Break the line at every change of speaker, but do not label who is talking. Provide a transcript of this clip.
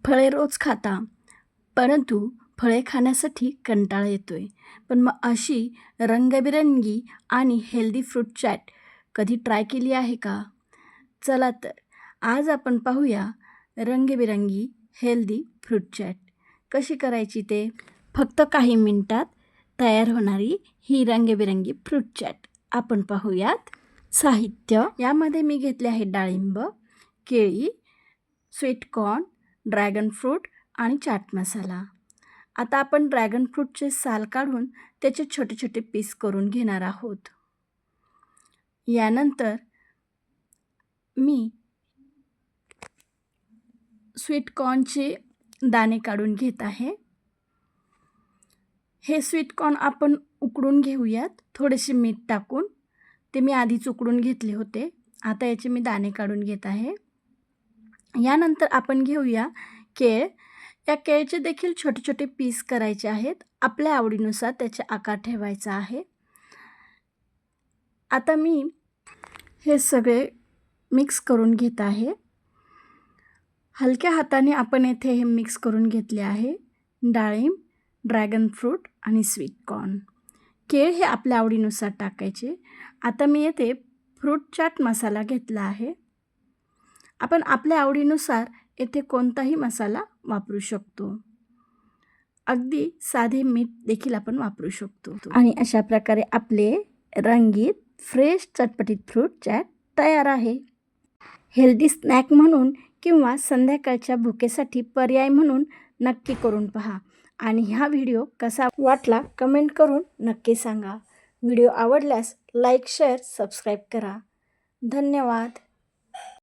फळे रोज खाता, परंतु फळे खाण्यासाठी कंटाळा येतोय. पण मग अशी रंगबिरंगी आणि हेल्दी फ्रूट चॅट कधी ट्राय केली आहे का? चला तर आज आपण पाहूया रंगीबिरंगी हेल्दी फ्रूट चॅट कशी करायची ते. फक्त काही मिनिटात तयार होणारी ही रंगीबिरंगी फ्रूट चॅट आपण पाहूयात. साहित्य यामध्ये मी घेतले आहे डाळिंब, केळी, स्वीटकॉर्न, ड्रॅगन फ्रूट आणि चाट मसाला. आता आपण ड्रॅगन फ्रूटचे साल काढून त्याचे छोटे छोटे पीस करून घेणार आहोत. यानंतर मी स्वीटकॉर्नचे दाणे काढून घेत आहे. हे स्वीटकॉर्न आपण उकडून घेऊयात थोडेसे मीठ टाकून. ते मी आधीच उकडून घेतले होते. आता याचे मी दाणे काढून घेत आहे. यानंतर आपण घेऊया केळ. या केळचे देखील छोटे छोटे पीस करायचे आहेत. आपल्या आवडीनुसार त्याचे आकार ठेवायचा आहे. आता मी हे सगळे मिक्स करून घेत आहे. हलक्या हाताने आपण येथे हे मिक्स करून घेतले आहे. डाळिंब, ड्रॅगन फ्रूट आणि स्वीटकॉर्न. केळ हे आपल्या आवडीनुसार टाकायचे. आता मी येथे फ्रूट चाट मसाला घेतला आहे. आपण आपल्या आवडीनुसार येथे कोणताही मसाला वापरू शकतो. अगदी साधे मीठ देखील आपण वापरू शकतो. आणि अशा प्रकारे आपले रंगीत फ्रेश चटपटीत फ्रूट चॅट तयार आहे. हेल्दी स्नॅक म्हणून किंवा संध्याकाळच्या भुकेसाठी पर्याय म्हणून नक्की करून पहा. आणि हा व्हिडिओ कसा वाटला कमेंट करून नक्की सांगा. व्हिडिओ आवडल्यास लाईक, शेअर, सबस्क्राईब करा. धन्यवाद.